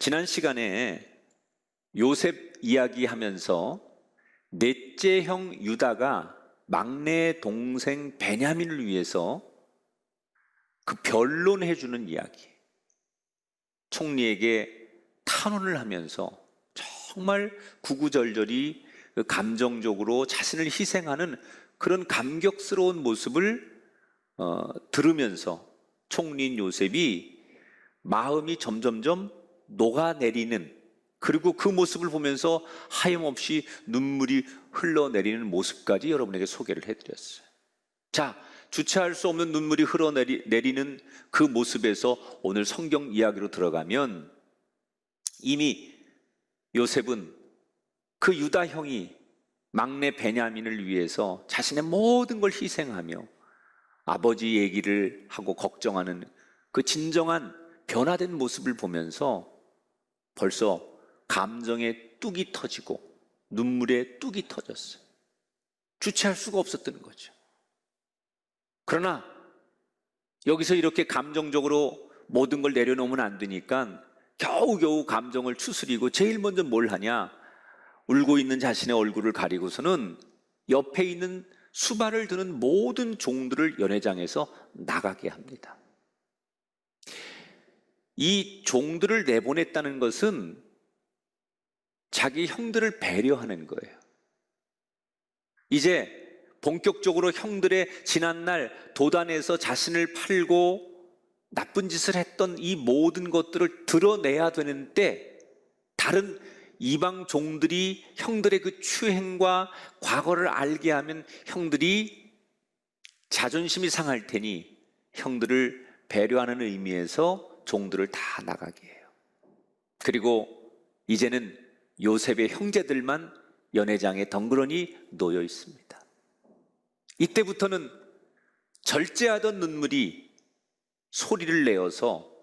지난 시간에 요셉 이야기하면서 넷째 형 유다가 막내 동생 베냐민을 위해서 그 변론해주는 이야기, 총리에게 탄원을 하면서 정말 구구절절히 감정적으로 자신을 희생하는 그런 감격스러운 모습을 들으면서 총리인 요셉이 마음이 점점점 녹아내리는, 그리고 그 모습을 보면서 하염없이 눈물이 흘러내리는 모습까지 여러분에게 소개를 해드렸어요. 자, 주체할 수 없는 눈물이 흘러내리는 그 모습에서 오늘 성경 이야기로 들어가면, 이미 요셉은 그 유다 형이 막내 베냐민을 위해서 자신의 모든 걸 희생하며 아버지 얘기를 하고 걱정하는 그 진정한 변화된 모습을 보면서 벌써 감정의 뚝이 터지고 눈물의 뚝이 터졌어요. 주체할 수가 없었던 거죠. 그러나 여기서 이렇게 감정적으로 모든 걸 내려놓으면 안 되니까 겨우겨우 감정을 추스리고 제일 먼저 뭘 하냐, 울고 있는 자신의 얼굴을 가리고서는 옆에 있는 수발을 드는 모든 종들을 연회장에서 나가게 합니다. 이 종들을 내보냈다는 것은 자기 형들을 배려하는 거예요. 이제 본격적으로 형들의 지난날 도단에서 자신을 팔고 나쁜 짓을 했던 이 모든 것들을 드러내야 되는 때, 다른 이방 종들이 형들의 그 추행과 과거를 알게 하면 형들이 자존심이 상할 테니 형들을 배려하는 의미에서 종들을 다 나가게 해요. 그리고 이제는 요셉의 형제들만 연회장에 덩그러니 놓여 있습니다. 이때부터는 절제하던 눈물이 소리를 내어서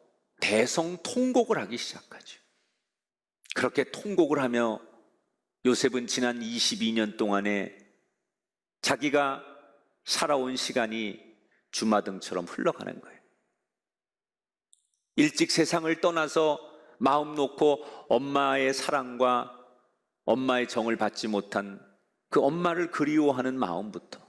대성통곡을 하기 시작하죠. 그렇게 통곡을 하며 요셉은 지난 22년 동안에 자기가 살아온 시간이 주마등처럼 흘러가는 거예요. 일찍 세상을 떠나서 마음 놓고 엄마의 사랑과 엄마의 정을 받지 못한 그 엄마를 그리워하는 마음부터,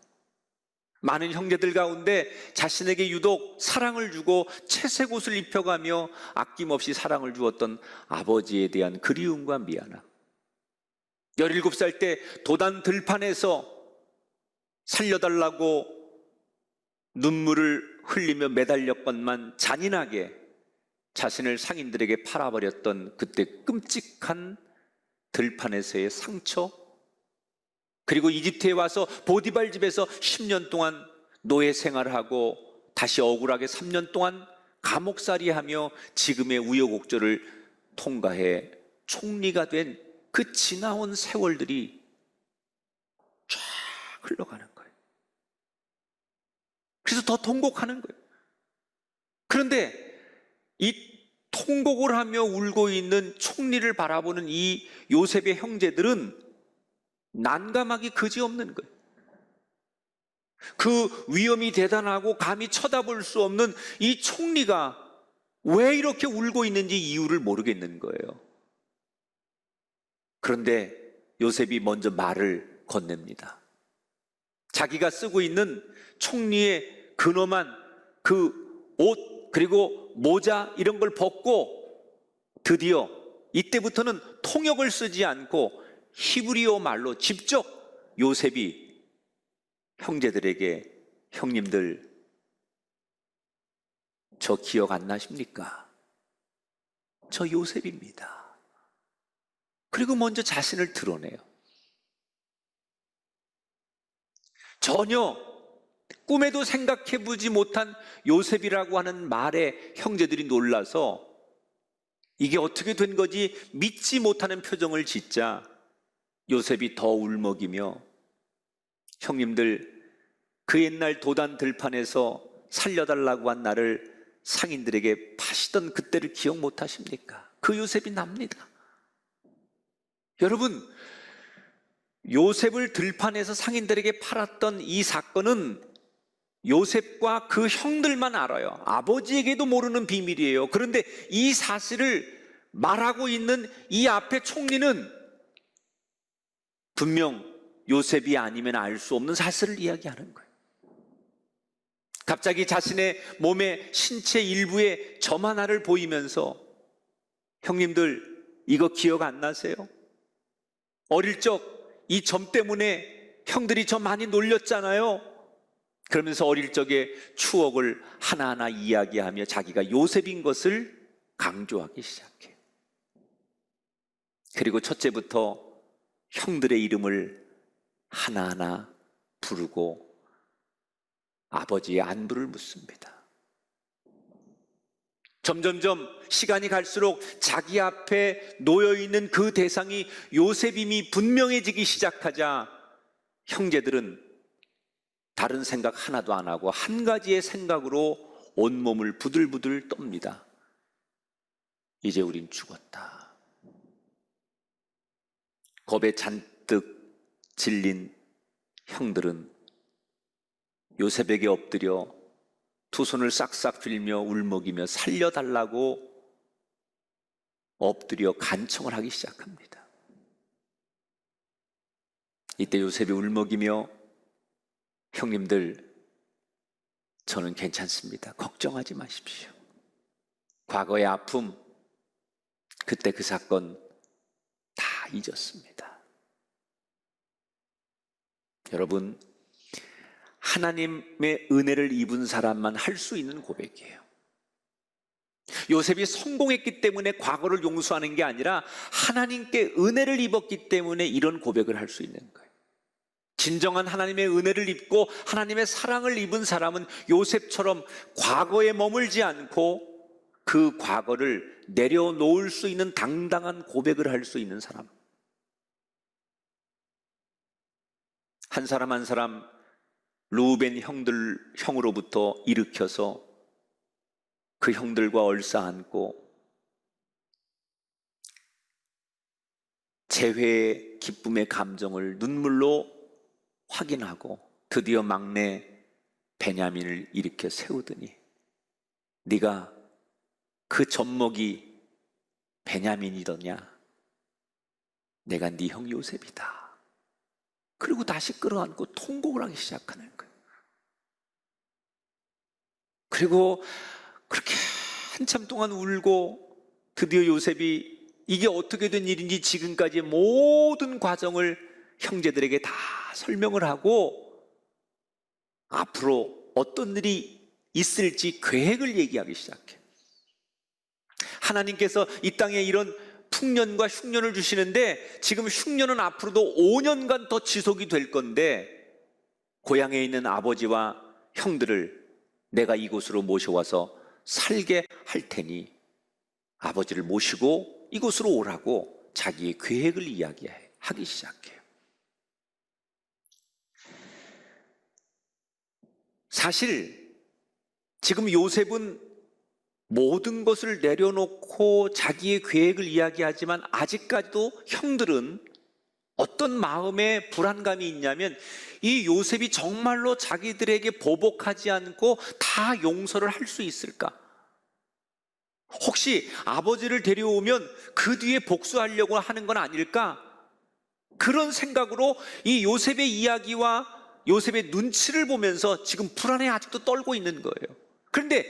많은 형제들 가운데 자신에게 유독 사랑을 주고 채색 옷을 입혀가며 아낌없이 사랑을 주었던 아버지에 대한 그리움과 미안함, 17살 때 도단 들판에서 살려달라고 눈물을 흘리며 매달렸건만 잔인하게 자신을 상인들에게 팔아버렸던 그때 끔찍한 들판에서의 상처, 그리고 이집트에 와서 보디발 집에서 10년 동안 노예 생활을 하고 다시 억울하게 3년 동안 감옥살이하며 지금의 우여곡절을 통과해 총리가 된 그 지나온 세월들이 쫙 흘러가는 거예요. 그래서 더 통곡하는 거예요. 그런데 이 통곡을 하며 울고 있는 총리를 바라보는 이 요셉의 형제들은 난감하기 그지없는 거예요. 그 위험이 대단하고 감히 쳐다볼 수 없는 이 총리가 왜 이렇게 울고 있는지 이유를 모르겠는 거예요. 그런데 요셉이 먼저 말을 건넵니다. 자기가 쓰고 있는 총리의 근엄한 그 옷, 그리고 모자 이런 걸 벗고 드디어 이때부터는 통역을 쓰지 않고 히브리어 말로 직접 요셉이 형제들에게, 형님들 저 기억 안 나십니까? 저 요셉입니다. 그리고 먼저 자신을 드러내요. 전혀 꿈에도 생각해보지 못한 요셉이라고 하는 말에 형제들이 놀라서 이게 어떻게 된 거지 믿지 못하는 표정을 짓자 요셉이 더 울먹이며, 형님들 그 옛날 도단 들판에서 살려달라고 한 나를 상인들에게 파시던 그때를 기억 못하십니까? 그 요셉이 납니다. 여러분, 요셉을 들판에서 상인들에게 팔았던 이 사건은 요셉과 그 형들만 알아요. 아버지에게도 모르는 비밀이에요. 그런데 이 사실을 말하고 있는 이 앞에 총리는 분명 요셉이 아니면 알 수 없는 사실을 이야기하는 거예요. 갑자기 자신의 몸의 신체 일부에 점 하나를 보이면서, 형님들 이거 기억 안 나세요? 어릴 적 이 점 때문에 형들이 저 많이 놀렸잖아요. 그러면서 어릴 적의 추억을 하나하나 이야기하며 자기가 요셉인 것을 강조하기 시작해요. 그리고 첫째부터 형들의 이름을 하나하나 부르고 아버지의 안부를 묻습니다. 점점점 시간이 갈수록 자기 앞에 놓여있는 그 대상이 요셉임이 분명해지기 시작하자 형제들은 다른 생각 하나도 안 하고 한 가지의 생각으로 온몸을 부들부들 떱니다. 이제 우린 죽었다. 겁에 잔뜩 질린 형들은 요셉에게 엎드려 두 손을 싹싹 빌며 울먹이며 살려달라고 엎드려 간청을 하기 시작합니다. 이때 요셉이 울먹이며, 형님들 저는 괜찮습니다. 걱정하지 마십시오. 과거의 아픔, 그때 그 사건 다 잊었습니다. 여러분, 하나님의 은혜를 입은 사람만 할 수 있는 고백이에요. 요셉이 성공했기 때문에 과거를 용서하는 게 아니라 하나님께 은혜를 입었기 때문에 이런 고백을 할 수 있는 거예요. 진정한 하나님의 은혜를 입고 하나님의 사랑을 입은 사람은 요셉처럼 과거에 머물지 않고 그 과거를 내려놓을 수 있는 당당한 고백을 할 수 있는 사람. 한 사람 한 사람 루벤 형으로부터 일으켜서 그 형들과 얼싸안고 재회의 기쁨의 감정을 눈물로 확인하고 드디어 막내 베냐민을 일으켜 세우더니, 네가 그 젖먹이 베냐민이더냐? 내가 네 형 요셉이다. 그리고 다시 끌어안고 통곡을 하기 시작하는 거예요. 그리고 그렇게 한참 동안 울고 드디어 요셉이 이게 어떻게 된 일인지 지금까지의 모든 과정을 형제들에게 다 설명을 하고 앞으로 어떤 일이 있을지 계획을 얘기하기 시작해요. 하나님께서 이 땅에 이런 풍년과 흉년을 주시는데 지금 흉년은 앞으로도 5년간 더 지속이 될 건데, 고향에 있는 아버지와 형들을 내가 이곳으로 모셔와서 살게 할 테니 아버지를 모시고 이곳으로 오라고 자기의 계획을 이야기하기 시작해요. 사실 지금 요셉은 모든 것을 내려놓고 자기의 계획을 이야기하지만 아직까지도 형들은 어떤 마음의 불안감이 있냐면, 이 요셉이 정말로 자기들에게 보복하지 않고 다 용서를 할 수 있을까? 혹시 아버지를 데려오면 그 뒤에 복수하려고 하는 건 아닐까? 그런 생각으로 이 요셉의 이야기와 요셉의 눈치를 보면서 지금 불안에 아직도 떨고 있는 거예요. 그런데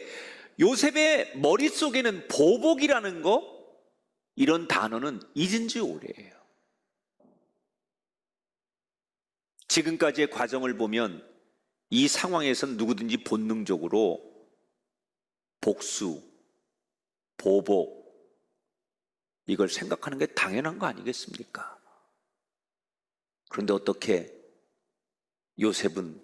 요셉의 머릿속에는 보복이라는 거, 이런 단어는 잊은 지 오래예요. 지금까지의 과정을 보면 이 상황에선 누구든지 본능적으로 복수, 보복, 이걸 생각하는 게 당연한 거 아니겠습니까? 그런데 어떻게 요셉은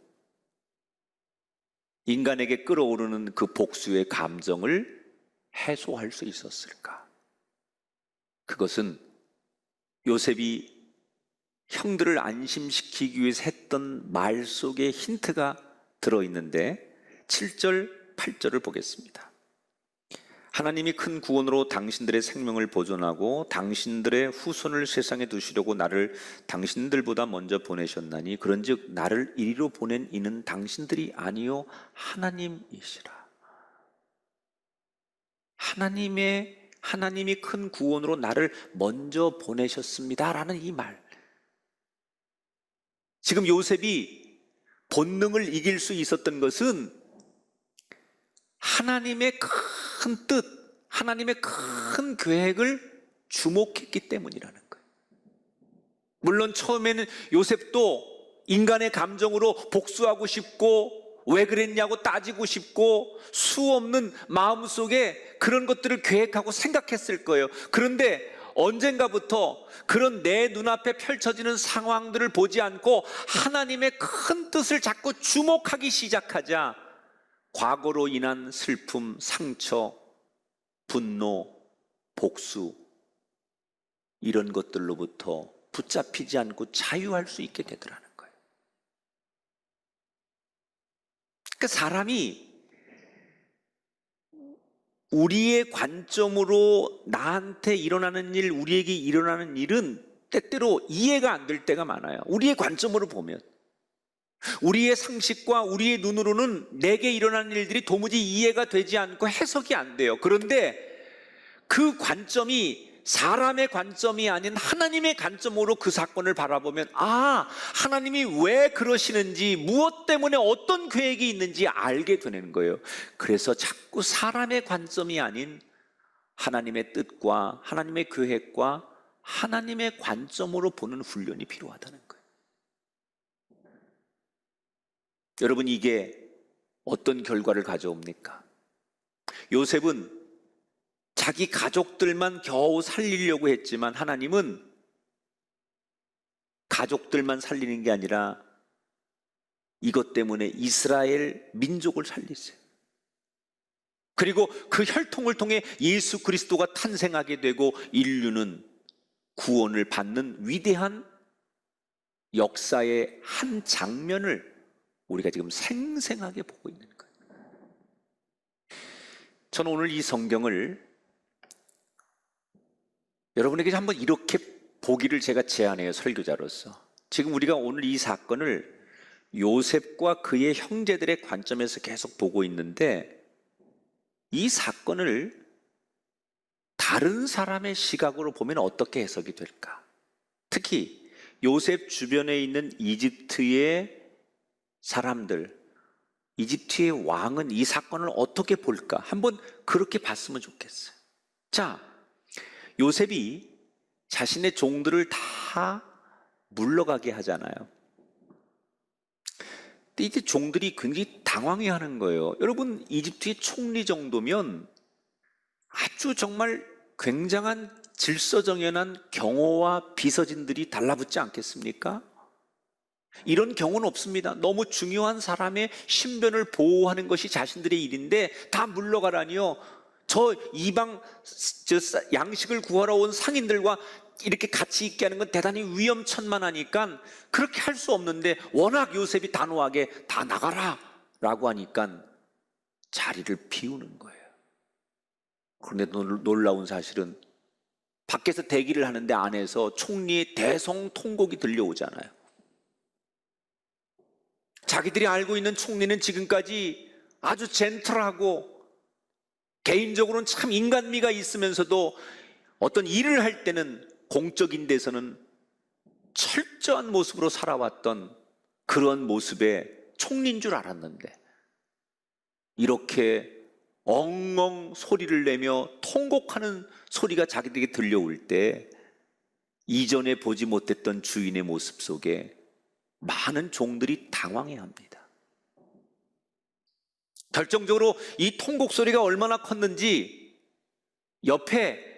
인간에게 끌어오르는 그 복수의 감정을 해소할 수 있었을까? 그것은 요셉이 형들을 안심시키기 위해서 했던 말 속에 힌트가 들어있는데 7절, 8절을 보겠습니다. 하나님이 큰 구원으로 당신들의 생명을 보존하고 당신들의 후손을 세상에 두시려고 나를 당신들보다 먼저 보내셨나니, 그런즉 나를 이리로 보낸 이는 당신들이 아니요 하나님이시라. 하나님의 하나님이 큰 구원으로 나를 먼저 보내셨습니다라는 이 말. 지금 요셉이 본능을 이길 수 있었던 것은 하나님의 큰 뜻, 하나님의 큰 계획을 주목했기 때문이라는 거예요. 물론 처음에는 요셉도 인간의 감정으로 복수하고 싶고 왜 그랬냐고 따지고 싶고 수없는 마음속에 그런 것들을 계획하고 생각했을 거예요. 그런데 언젠가부터 그런 내 눈앞에 펼쳐지는 상황들을 보지 않고 하나님의 큰 뜻을 자꾸 주목하기 시작하자 과거로 인한 슬픔, 상처, 분노, 복수 이런 것들로부터 붙잡히지 않고 자유할 수 있게 되더라는 거예요. 그러니까 사람이 우리의 관점으로 나한테 일어나는 일, 우리에게 일어나는 일은 때때로 이해가 안 될 때가 많아요. 우리의 관점으로 보면 우리의 상식과 우리의 눈으로는 내게 일어나는 일들이 도무지 이해가 되지 않고 해석이 안 돼요. 그런데 그 관점이 사람의 관점이 아닌 하나님의 관점으로 그 사건을 바라보면 하나님이 왜 그러시는지, 무엇 때문에 어떤 계획이 있는지 알게 되는 거예요. 그래서 자꾸 사람의 관점이 아닌 하나님의 뜻과 하나님의 계획과 하나님의 관점으로 보는 훈련이 필요하다는 거예요. 여러분, 이게 어떤 결과를 가져옵니까? 요셉은 자기 가족들만 겨우 살리려고 했지만 하나님은 가족들만 살리는 게 아니라 이것 때문에 이스라엘 민족을 살리세요. 그리고 그 혈통을 통해 예수 그리스도가 탄생하게 되고 인류는 구원을 받는 위대한 역사의 한 장면을 우리가 지금 생생하게 보고 있는 거예요. 저는 오늘 이 성경을 여러분에게 한번 이렇게 보기를 제가 제안해요. 설교자로서. 지금 우리가 오늘 이 사건을 요셉과 그의 형제들의 관점에서 계속 보고 있는데 이 사건을 다른 사람의 시각으로 보면 어떻게 해석이 될까? 특히 요셉 주변에 있는 이집트의 사람들, 이집트의 왕은 이 사건을 어떻게 볼까? 한번 그렇게 봤으면 좋겠어요. 자, 요셉이 자신의 종들을 다 물러가게 하잖아요. 근데 이제 종들이 굉장히 당황해하는 거예요. 여러분, 이집트의 총리 정도면 아주 정말 굉장한 질서정연한 경호와 비서진들이 달라붙지 않겠습니까? 이런 경우는 없습니다. 너무 중요한 사람의 신변을 보호하는 것이 자신들의 일인데 다 물러가라니요. 저 이방 양식을 구하러 온 상인들과 이렇게 같이 있게 하는 건 대단히 위험천만하니까 그렇게 할 수 없는데 워낙 요셉이 단호하게 다 나가라 라고 하니까 자리를 비우는 거예요. 그런데 놀라운 사실은 밖에서 대기를 하는데 안에서 총리의 대성통곡이 들려오잖아요. 자기들이 알고 있는 총리는 지금까지 아주 젠틀하고 개인적으로는 참 인간미가 있으면서도 어떤 일을 할 때는 공적인 데서는 철저한 모습으로 살아왔던 그런 모습의 총리인 줄 알았는데 이렇게 엉엉 소리를 내며 통곡하는 소리가 자기들에게 들려올 때 이전에 보지 못했던 주인의 모습 속에 많은 종들이 당황해합니다. 결정적으로 이 통곡 소리가 얼마나 컸는지 옆에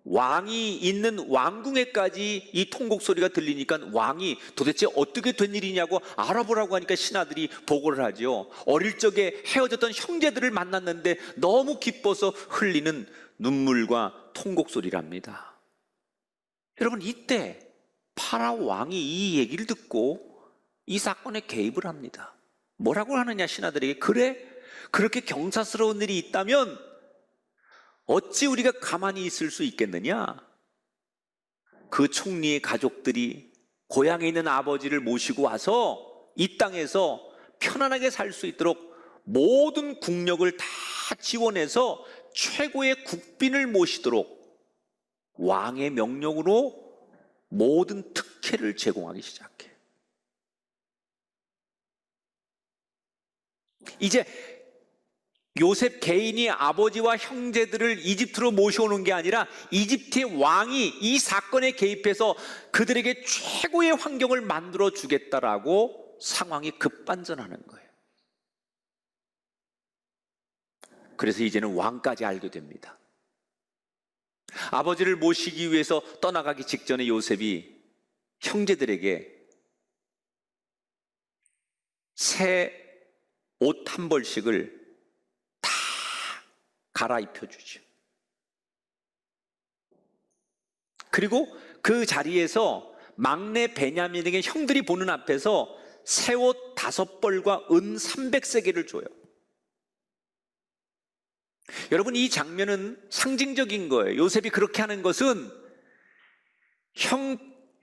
왕이 있는 왕궁에까지 이 통곡 소리가 들리니까 왕이 도대체 어떻게 된 일이냐고 알아보라고 하니까 신하들이 보고를 하죠. 어릴 적에 헤어졌던 형제들을 만났는데 너무 기뻐서 흘리는 눈물과 통곡 소리랍니다. 여러분, 이때 파라오 왕이 이 얘기를 듣고 이 사건에 개입을 합니다. 뭐라고 하느냐, 신하들에게. 그래? 그렇게 경사스러운 일이 있다면 어찌 우리가 가만히 있을 수 있겠느냐? 그 총리의 가족들이 고향에 있는 아버지를 모시고 와서 이 땅에서 편안하게 살 수 있도록 모든 국력을 다 지원해서 최고의 국빈을 모시도록 왕의 명령으로 모든 특혜를 제공하기 시작해요. 이제 요셉 개인이 아버지와 형제들을 이집트로 모셔오는 게 아니라 이집트의 왕이 이 사건에 개입해서 그들에게 최고의 환경을 만들어 주겠다라고 상황이 급반전하는 거예요. 그래서 이제는 왕까지 알게 됩니다. 아버지를 모시기 위해서 떠나가기 직전에 요셉이 형제들에게 새 옷 한 벌씩을 다 갈아입혀 주죠. 그리고 그 자리에서 막내 베냐민에게 형들이 보는 앞에서 새 옷 5벌과 은 300세겔을 줘요. 여러분, 이 장면은 상징적인 거예요. 요셉이 그렇게 하는 것은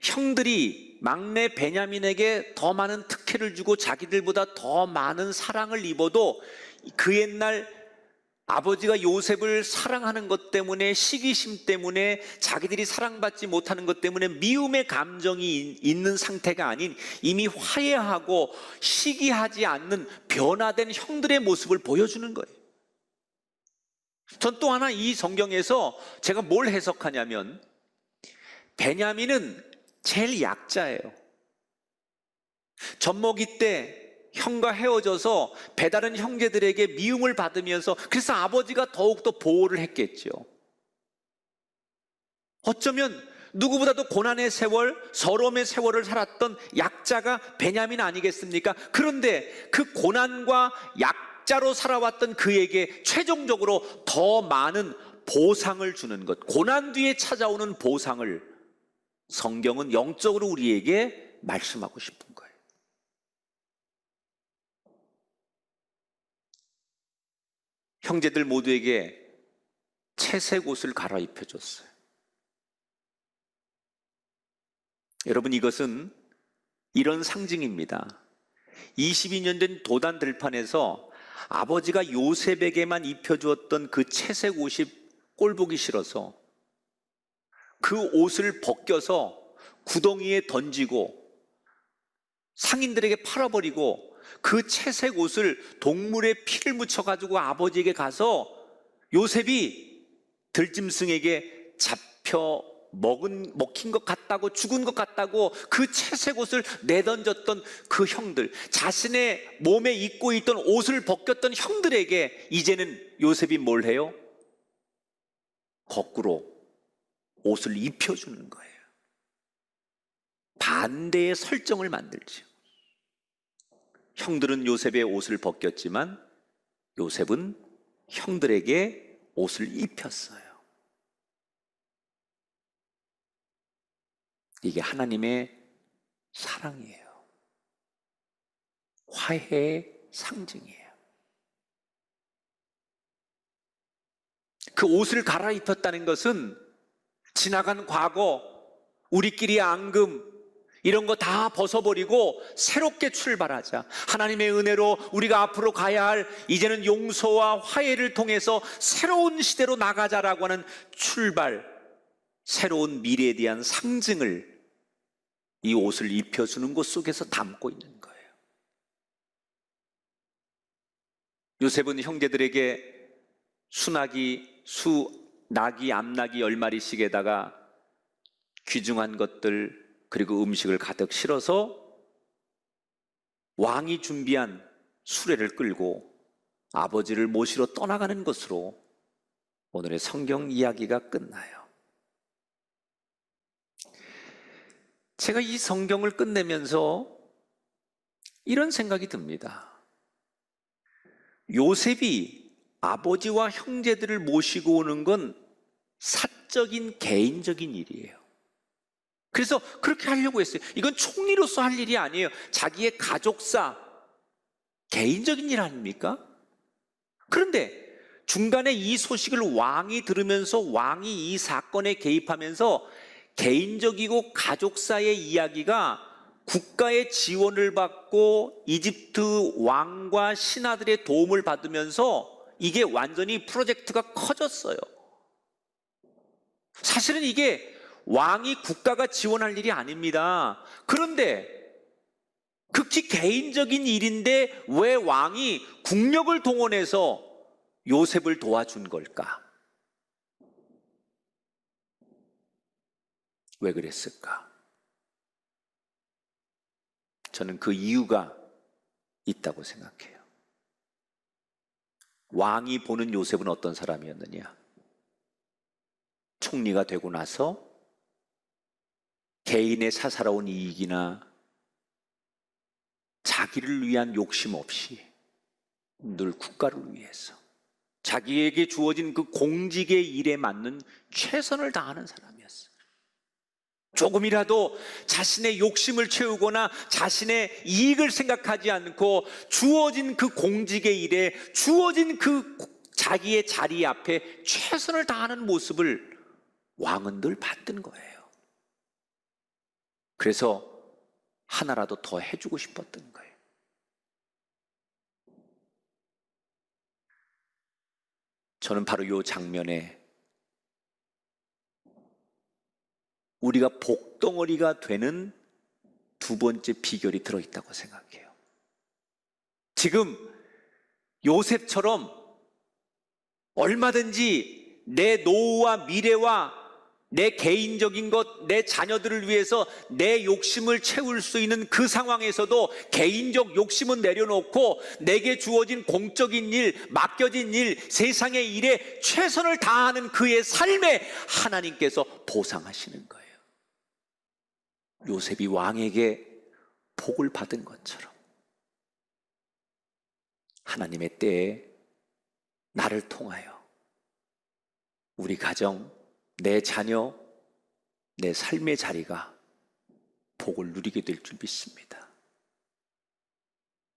형들이 막내 베냐민에게 더 많은 특혜를 주고 자기들보다 더 많은 사랑을 입어도 그 옛날 아버지가 요셉을 사랑하는 것 때문에, 시기심 때문에, 자기들이 사랑받지 못하는 것 때문에 미움의 감정이 있는 상태가 아닌 이미 화해하고 시기하지 않는 변화된 형들의 모습을 보여주는 거예요. 전 또 하나 이 성경에서 제가 뭘 해석하냐면, 베냐민은 제일 약자예요. 젖먹이 때 형과 헤어져서 배다른 형제들에게 미움을 받으면서, 그래서 아버지가 더욱더 보호를 했겠죠. 어쩌면 누구보다도 고난의 세월, 서러움의 세월을 살았던 약자가 베냐민 아니겠습니까? 그런데 그 고난과 약자로 살아왔던 그에게 최종적으로 더 많은 보상을 주는 것, 고난 뒤에 찾아오는 보상을 성경은 영적으로 우리에게 말씀하고 싶은 거예요. 형제들 모두에게 채색 옷을 갈아입혀 줬어요. 여러분, 이것은 이런 상징입니다. 22년 된 도단 들판에서 아버지가 요셉에게만 입혀주었던 그 채색 옷이 꼴보기 싫어서 그 옷을 벗겨서 구덩이에 던지고 상인들에게 팔아버리고 그 채색 옷을 동물의 피를 묻혀가지고 아버지에게 가서 요셉이 들짐승에게 잡혀 먹힌 것 같다고, 죽은 것 같다고 그 채색 옷을 내던졌던 그 형들, 자신의 몸에 입고 있던 옷을 벗겼던 형들에게 이제는 요셉이 뭘 해요? 거꾸로 옷을 입혀주는 거예요. 반대의 설정을 만들죠. 형들은 요셉의 옷을 벗겼지만 요셉은 형들에게 옷을 입혔어요. 이게 하나님의 사랑이에요. 화해의 상징이에요. 그 옷을 갈아입혔다는 것은 지나간 과거, 우리끼리 앙금 이런 거 다 벗어버리고 새롭게 출발하자. 하나님의 은혜로 우리가 앞으로 가야 할 이제는 용서와 화해를 통해서 새로운 시대로 나가자라고 하는 출발, 새로운 미래에 대한 상징을 이 옷을 입혀주는 것 속에서 담고 있는 거예요. 요셉은 형제들에게 낙이, 암낙이 10마리씩에다가 귀중한 것들 그리고 음식을 가득 실어서 왕이 준비한 수레를 끌고 아버지를 모시러 떠나가는 것으로 오늘의 성경 이야기가 끝나요. 제가 이 성경을 끝내면서 이런 생각이 듭니다. 요셉이 아버지와 형제들을 모시고 오는 건 사적인 개인적인 일이에요. 그래서 그렇게 하려고 했어요. 이건 총리로서 할 일이 아니에요. 자기의 가족사, 개인적인 일 아닙니까? 그런데 중간에 이 소식을 왕이 들으면서 왕이 이 사건에 개입하면서 개인적이고 가족사의 이야기가 국가의 지원을 받고 이집트 왕과 신하들의 도움을 받으면서 이게 완전히 프로젝트가 커졌어요. 사실은 이게 왕이 국가가 지원할 일이 아닙니다. 그런데 극히 개인적인 일인데 왜 왕이 국력을 동원해서 요셉을 도와준 걸까? 왜 그랬을까? 저는 그 이유가 있다고 생각해요. 왕이 보는 요셉은 어떤 사람이었느냐? 총리가 되고 나서 개인의 사사로운 이익이나 자기를 위한 욕심 없이 늘 국가를 위해서 자기에게 주어진 그 공직의 일에 맞는 최선을 다하는 사람이었어요. 조금이라도 자신의 욕심을 채우거나 자신의 이익을 생각하지 않고 주어진 그 공직의 일에 주어진 그 자기의 자리 앞에 최선을 다하는 모습을 왕은 늘 봤던 거예요. 그래서 하나라도 더 해주고 싶었던 거예요. 저는 바로 이 장면에 우리가 복덩어리가 되는 두 번째 비결이 들어있다고 생각해요. 지금 요셉처럼 얼마든지 내 노후와 미래와 내 개인적인 것, 내 자녀들을 위해서 내 욕심을 채울 수 있는 그 상황에서도 개인적 욕심은 내려놓고 내게 주어진 공적인 일, 맡겨진 일, 세상의 일에 최선을 다하는 그의 삶에 하나님께서 보상하시는 거예요. 요셉이 왕에게 복을 받은 것처럼 하나님의 때에 나를 통하여 우리 가정, 내 자녀, 내 삶의 자리가 복을 누리게 될 줄 믿습니다.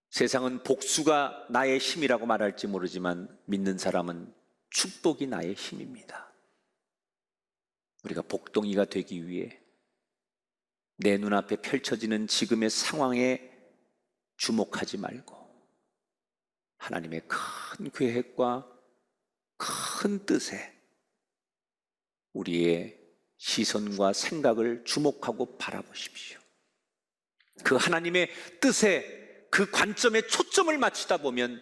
세상은 복수가 나의 힘이라고 말할지 모르지만 믿는 사람은 축복이 나의 힘입니다. 우리가 복덩이가 되기 위해 내 눈앞에 펼쳐지는 지금의 상황에 주목하지 말고 하나님의 큰 계획과 큰 뜻에 우리의 시선과 생각을 주목하고 바라보십시오. 그 하나님의 뜻에 그 관점에 초점을 맞추다 보면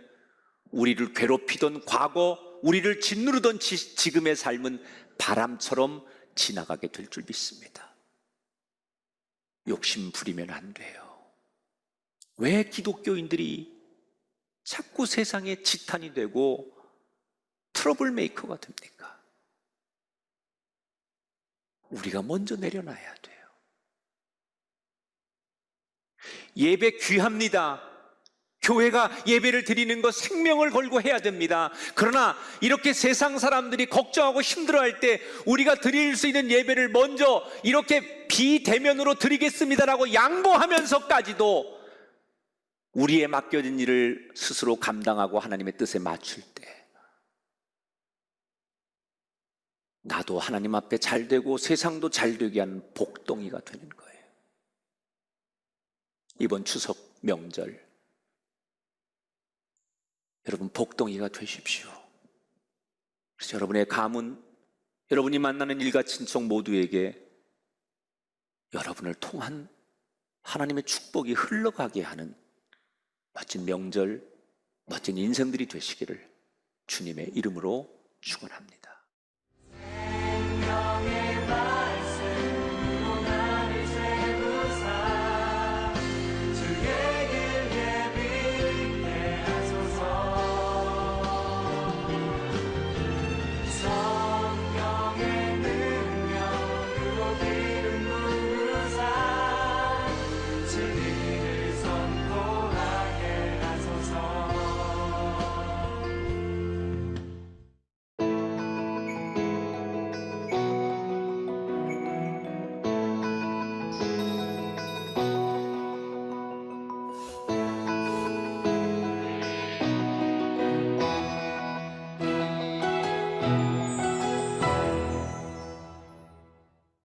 우리를 괴롭히던 과거, 우리를 짓누르던 지금의 삶은 바람처럼 지나가게 될 줄 믿습니다. 욕심 부리면 안 돼요. 왜 기독교인들이 자꾸 세상의 지탄이 되고 트러블 메이커가 됩니까? 우리가 먼저 내려놔야 돼요. 예배 귀합니다. 교회가 예배를 드리는 거 생명을 걸고 해야 됩니다. 그러나 이렇게 세상 사람들이 걱정하고 힘들어할 때 우리가 드릴 수 있는 예배를 먼저 이렇게 비대면으로 드리겠습니다라고 양보하면서까지도 우리의 맡겨진 일을 스스로 감당하고 하나님의 뜻에 맞출 때 나도 하나님 앞에 잘 되고 세상도 잘 되게 하는 복덩이가 되는 거예요. 이번 추석 명절 여러분 복덩이가 되십시오. 그래서 여러분의 가문, 여러분이 만나는 일가 친척 모두에게 여러분을 통한 하나님의 축복이 흘러가게 하는 멋진 명절, 멋진 인생들이 되시기를 주님의 이름으로 축원합니다.